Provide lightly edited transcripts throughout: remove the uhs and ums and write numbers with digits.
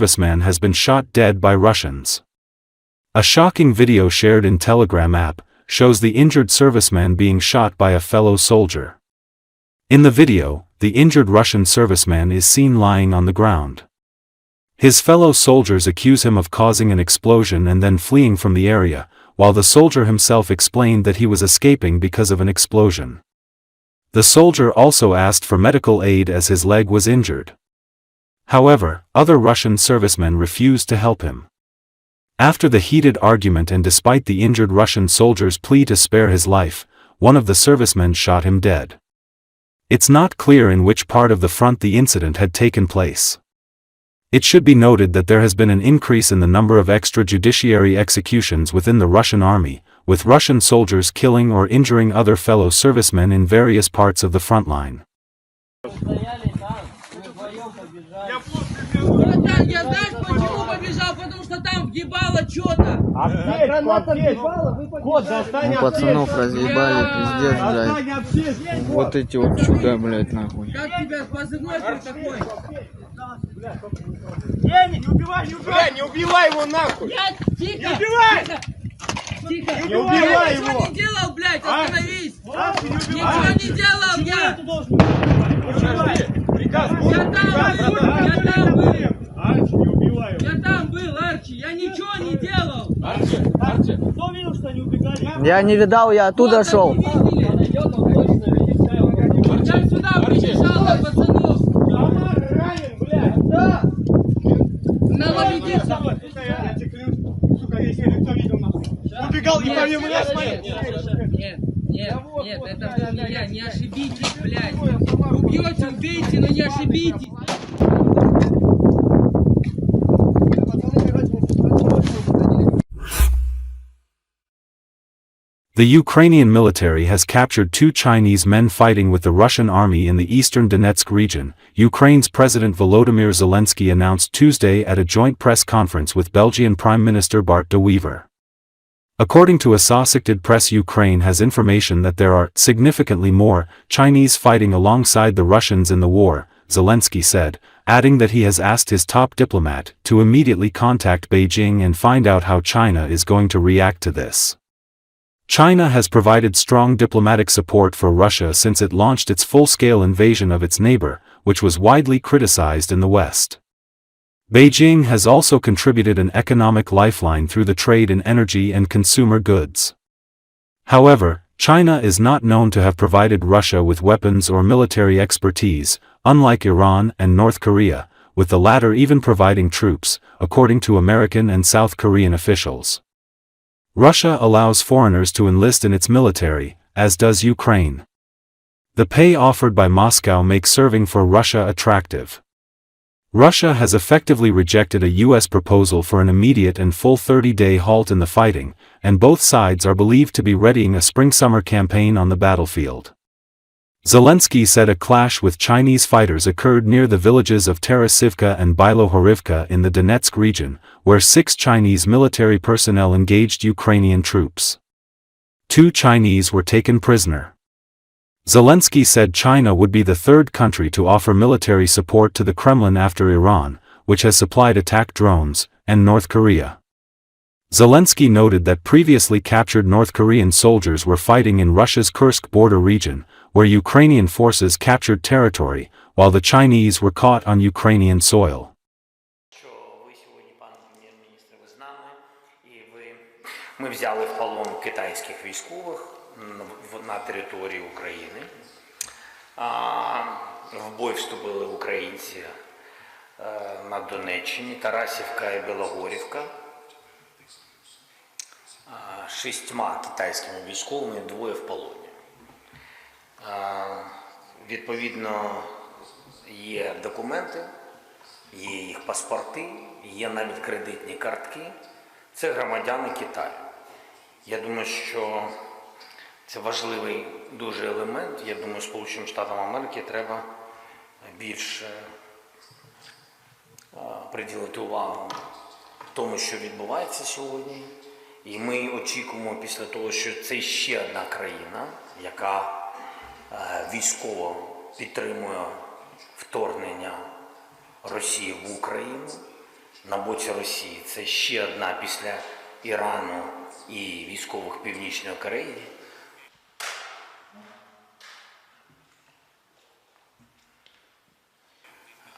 serviceman has been shot dead by Russians. A shocking video shared in Telegram app shows the injured serviceman being shot by a fellow soldier. In the video, the injured Russian serviceman is seen lying on the ground. His fellow soldiers accuse him of causing an explosion and then fleeing from the area, while the soldier himself explained that he was escaping because of an explosion. The soldier also asked for medical aid as his leg was injured. However, other Russian servicemen refused to help him. After the heated argument and despite the injured Russian soldier's plea to spare his life, one of the servicemen shot him dead. It's not clear in which part of the front the incident had taken place. It should be noted that there has been an increase in the number of extrajudiciary executions within the Russian army, with Russian soldiers killing or injuring other fellow servicemen in various parts of the front line. Пацанов разъебали, пиздец, блядь. Вот эти вот чуда, блядь, нахуй. Как тебя позывной такой? Не убивай, не убивай его нахуй! Тихо! Не убивай! Тихо! Не убивай его! его! Ничего не делал, блядь, остановись! Не Ничего не делал, я! Приказ, Арчи, не убивай его! Я там был, Арчи, я ничего не делал! Арчи, кто видел, что они убегали? Я не видал, я оттуда шел. Я сюда прибежал, пацанов! Ранен, блядь! Да! Надо видеть! Я тебе клянусь, сука, если кто видел нахуй. Убегал и по мне, блядь! Нет, это не я, не ошибитесь, блядь! Убьете, убейте, но не ошибитесь! The Ukrainian military has captured 2 Chinese men fighting with the Russian army in the eastern Donetsk region, Ukraine's President Volodymyr Zelensky announced Tuesday at a joint press conference with Belgian Prime Minister Bart de Wever. According to Associated Press, Ukraine has information that there are significantly more Chinese fighting alongside the Russians in the war, Zelensky said, adding that he has asked his top diplomat to immediately contact Beijing and find out how China is going to react to this. China has provided strong diplomatic support for Russia since it launched its full-scale invasion of its neighbor, which was widely criticized in the West. Beijing has also contributed an economic lifeline through the trade in energy and consumer goods. However, China is not known to have provided Russia with weapons or military expertise, unlike Iran and North Korea, with the latter even providing troops, according to American and South Korean officials. Russia allows foreigners to enlist in its military, as does Ukraine. The pay offered by Moscow makes serving for Russia attractive. Russia has effectively rejected a U.S. proposal for an immediate and full 30-day halt in the fighting, and both sides are believed to be readying a spring-summer campaign on the battlefield. Zelensky said a clash with Chinese fighters occurred near the villages of Tarasivka and Bilohorivka in the Donetsk region, where 6 Chinese military personnel engaged Ukrainian troops. 2 Chinese were taken prisoner. Zelensky said China would be the third country to offer military support to the Kremlin after Iran, which has supplied attack drones, and North Korea. Zelensky noted that previously captured North Korean soldiers were fighting in Russia's Kursk border region, where Ukrainian forces captured territory, while the Chinese were caught on Ukrainian soil. Ми взяли в полон китайських військових на території України. В бой вступили українці на Донеччині, Тарасівка і Білогорівка. 6 китайськими військовими, 2 в полоні. Відповідно, є документи, є їх паспорти, є навіть кредитні картки. Це громадяни Китаю. Я думаю, що це важливий дуже елемент. Я думаю, Сполученим Штатам Америки треба більше приділити увагу тому, що відбувається сьогодні. І ми очікуємо після того, що це ще одна країна, яка військово підтримує вторгнення Росії в Україну. на боці Росії. Це ще одна після Ірану і військових Північної Кореї.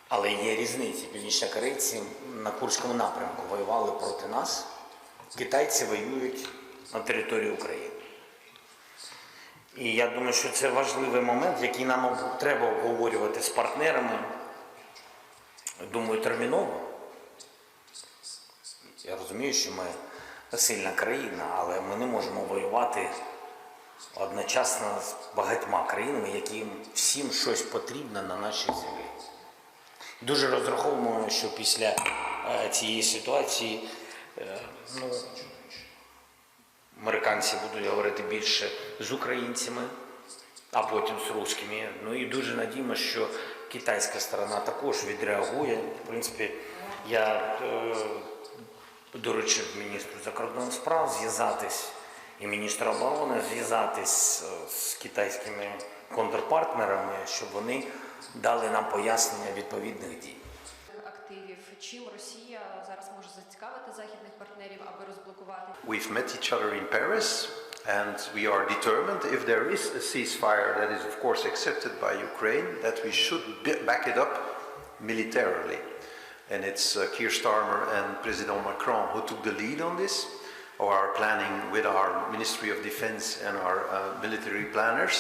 Але є різниці. Північнокорейці на Курському напрямку воювали проти нас. Китайці воюють на території України. І я думаю, що це важливий момент, який нам треба обговорювати з партнерами. Думаю, терміново. Я розумію, що ми сильна країна, але ми не можемо воювати одночасно з багатьма країнами, яким всім щось потрібно на нашій землі. Дуже розраховуємо, що після цієї ситуації американці будуть говорити більше з українцями, а потім з русскими. Ну і дуже надіємося, що китайська сторона також відреагує. В принципі, я доручив міністру закордонних справ зв'язатись і міністру оборони зв'язатись з китайськими контрпартнерами, щоб вони дали нам пояснення відповідних дій. Активів. Чим Росія зараз може зацікавити західних партнерів, аби розблокувати? We've met each other in Paris and we are determined, if there is a ceasefire that is of course accepted by Ukraine, that we should back it up militarily. And it's Keir Starmer and President Macron who took the lead on this, or are planning with our Ministry of Defense and our military planners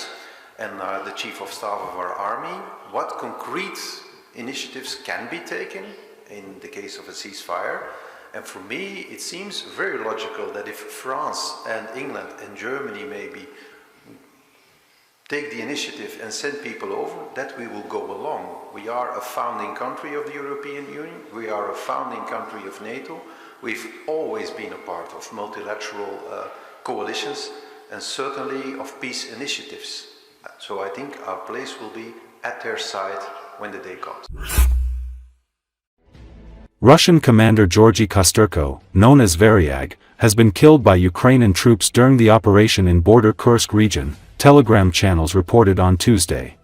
and the Chief of Staff of our army, what concrete initiatives can be taken in the case of a ceasefire. And for me, it seems very logical that if France and England and Germany maybe take the initiative and send people over, that we will go along. We are a founding country of the European Union. We are a founding country of NATO. We've always been a part of multilateral coalitions and certainly of peace initiatives. So I think our place will be at their side when the day comes. Russian commander Georgy Kosterko, known as Varyag, has been killed by Ukrainian troops during the operation in border Kursk region, Telegram channels reported on Tuesday.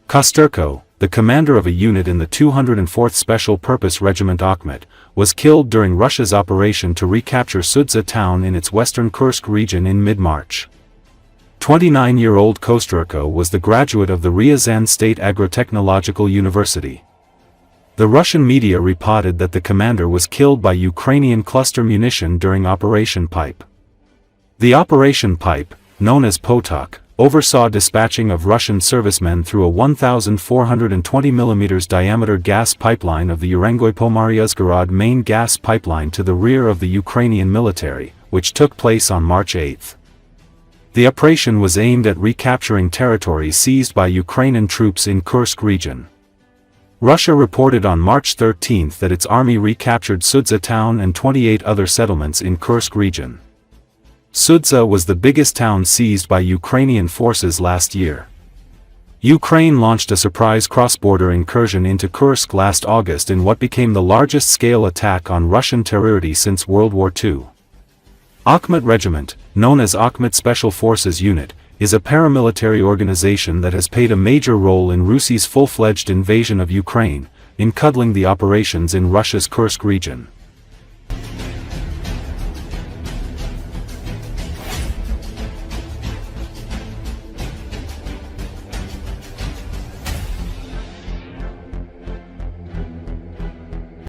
Kosterko, the commander of a unit in the 204th Special Purpose Regiment Akhmet, was killed during Russia's operation to recapture Sudza town in its western Kursk region in mid-March. 29-year-old Kosterko was the graduate of the Ryazan State Agrotechnological University. The Russian media reported that the commander was killed by Ukrainian cluster munition during Operation Pipe. The Operation Pipe, known as Potok, oversaw dispatching of Russian servicemen through a 1,420 mm diameter gas pipeline of the Urengoy-Pomaryazgorod main gas pipeline to the rear of the Ukrainian military, which took place on March 8. The operation was aimed at recapturing territory seized by Ukrainian troops in Kursk region. Russia reported on March 13 that its army recaptured Sudza town and 28 other settlements in Kursk region. Sudza was the biggest town seized by Ukrainian forces last year. Ukraine launched a surprise cross-border incursion into Kursk last August in what became the largest-scale attack on Russian territory since World War II. Akhmet Regiment, known as Akhmet Special Forces Unit, is a paramilitary organization that has played a major role in Russia's full-fledged invasion of Ukraine, in coddling the operations in Russia's Kursk region.